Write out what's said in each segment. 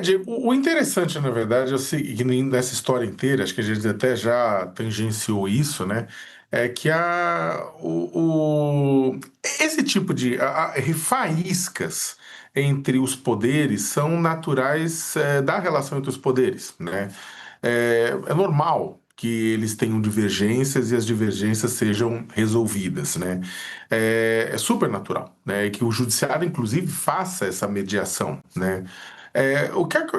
Diego, o interessante, na verdade, é que nessa história inteira, acho que a gente até já tangenciou isso, né? É que esse tipo de faíscas entre os poderes são naturais, da relação entre os poderes, né? É normal que eles tenham divergências e as divergências sejam resolvidas, né? É super natural, né? E que o judiciário, inclusive, faça essa mediação, né?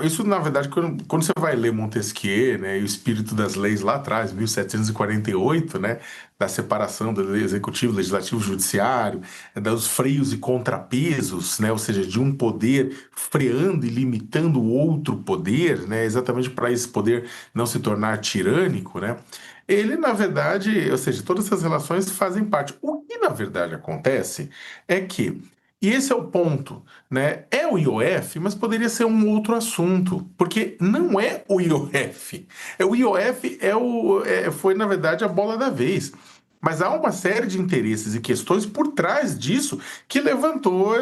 Isso, na verdade, quando você vai ler Montesquieu, né, e o espírito das leis lá atrás, 1748, né, da separação do executivo, legislativo, judiciário, dos freios e contrapesos, né, ou seja, de um poder freando e limitando o outro poder, né, exatamente para esse poder não se tornar tirânico, né, ele, na verdade, ou seja, todas essas relações fazem parte. O que, na verdade, acontece é que, e esse é o ponto, né? É o IOF, mas poderia ser um outro assunto, porque não é o IOF. O IOF foi, na verdade, a bola da vez. Mas há uma série de interesses e questões por trás disso que levantou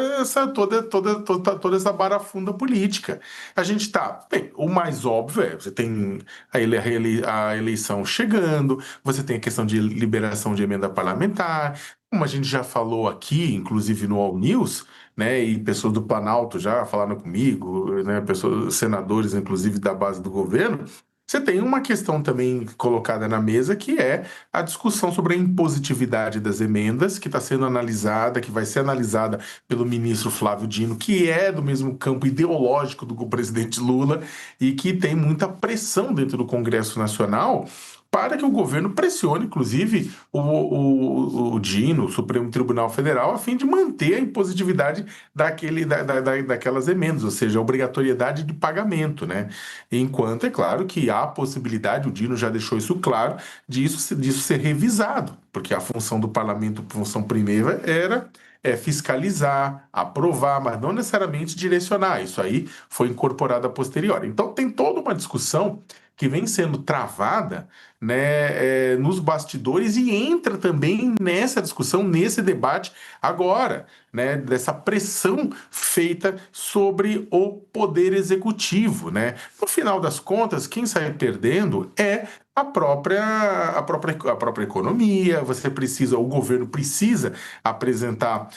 toda essa barafunda política. A gente tá, bem, o mais óbvio você tem a eleição chegando, você tem a questão de liberação de emenda parlamentar, como a gente já falou aqui, inclusive no All News, né, e pessoas do Planalto já falaram comigo, né, pessoas, senadores, inclusive da base do governo. Você tem uma questão também colocada na mesa que é a discussão sobre a impositividade das emendas, que está sendo analisada, que vai ser analisada pelo ministro Flávio Dino, que é do mesmo campo ideológico do presidente Lula e que tem muita pressão dentro do Congresso Nacional para que o governo pressione, inclusive, o Dino, o Supremo Tribunal Federal, a fim de manter a impositividade daquelas emendas, ou seja, a obrigatoriedade de pagamento, né? Enquanto é claro que há a possibilidade, o Dino já deixou isso claro, disso ser revisado, porque a função do parlamento, a função primeira, era fiscalizar, aprovar, mas não necessariamente direcionar. Isso aí foi incorporado a posteriori. Então tem toda uma discussão que vem sendo travada, né, nos bastidores e entra também nessa discussão, nesse debate agora, né, dessa pressão feita sobre o poder executivo, né? No final das contas, quem sai perdendo é a própria economia. O governo precisa apresentar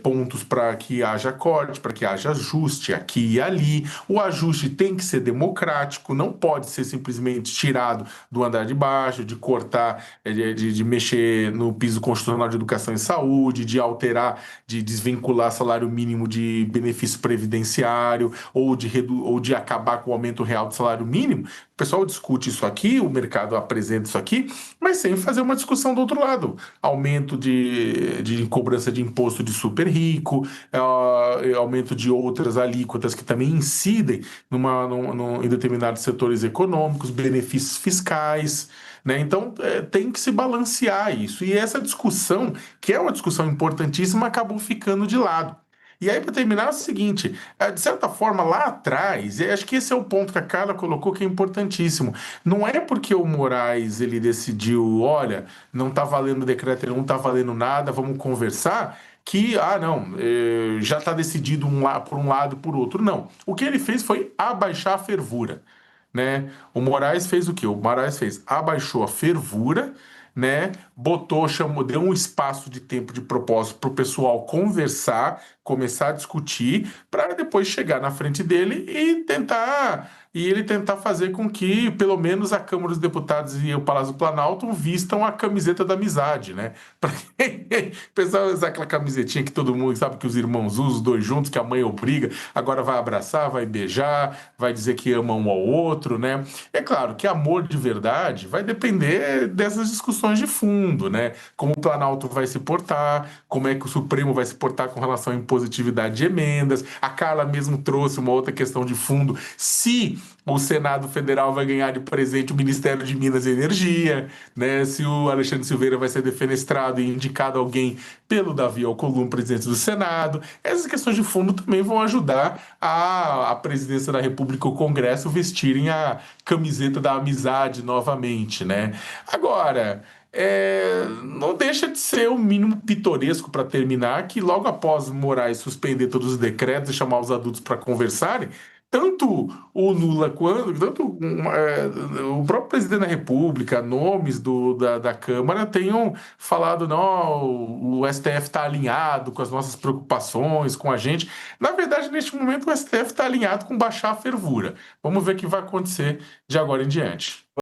pontos para que haja corte, para que haja ajuste aqui e ali. O ajuste tem que ser democrático, não pode ser simplesmente tirado do andar de baixo, de cortar, de mexer no piso constitucional de educação e saúde, de alterar, de desvincular salário mínimo de benefício previdenciário ou de acabar com o aumento real do salário mínimo. O pessoal discute isso aqui, o mercado apresenta isso aqui, mas sem fazer uma discussão do outro lado. Aumento de cobrança de imposto de super rico, aumento de outras alíquotas que também incidem em determinados setores econômicos, benefícios fiscais, né? Então, tem que se balancear isso. E essa discussão, que é uma discussão importantíssima, acabou ficando de lado. E aí, para terminar, é o seguinte: de certa forma, lá atrás, acho que esse é o ponto que a Carla colocou que é importantíssimo. Não é porque o Moraes ele decidiu, olha, não está valendo o decreto, ele não está valendo nada, vamos conversar, que, não, já está decidido por um lado e por outro. Não. O que ele fez foi abaixar a fervura, né? O Moraes fez o quê? O Moraes abaixou a fervura, né? Chamou, deu um espaço de tempo de propósito para o pessoal conversar, começar a discutir, para depois chegar na frente dele e ele tentar fazer com que, pelo menos, a Câmara dos Deputados e o Palácio do Planalto vistam a camiseta da amizade, né? Para o pessoal usar aquela camisetinha que todo mundo sabe que os irmãos usam, os dois juntos, que a mãe obriga, agora vai abraçar, vai beijar, vai dizer que ama um ao outro, né? É claro que amor de verdade vai depender dessas discussões de fundo, né? Como o Planalto vai se portar, como é que o Supremo vai se portar com relação à impositividade de emendas. A Carla mesmo trouxe uma outra questão de fundo. Se o Senado Federal vai ganhar de presente o Ministério de Minas e Energia, né? Se o Alexandre Silveira vai ser defenestrado e indicado alguém pelo Davi Alcolumbre, presidente do Senado. Essas questões de fundo também vão ajudar a presidência da República e o Congresso vestirem a camiseta da amizade novamente, né? Agora, não deixa de ser o mínimo pitoresco para terminar que logo após Moraes suspender todos os decretos e chamar os adultos para conversarem, tanto o Lula quanto o próprio presidente da República, nomes da Câmara tenham falado, não, o STF está alinhado com as nossas preocupações, com a gente. Na verdade, neste momento, o STF está alinhado com baixar a fervura. Vamos ver o que vai acontecer de agora em diante.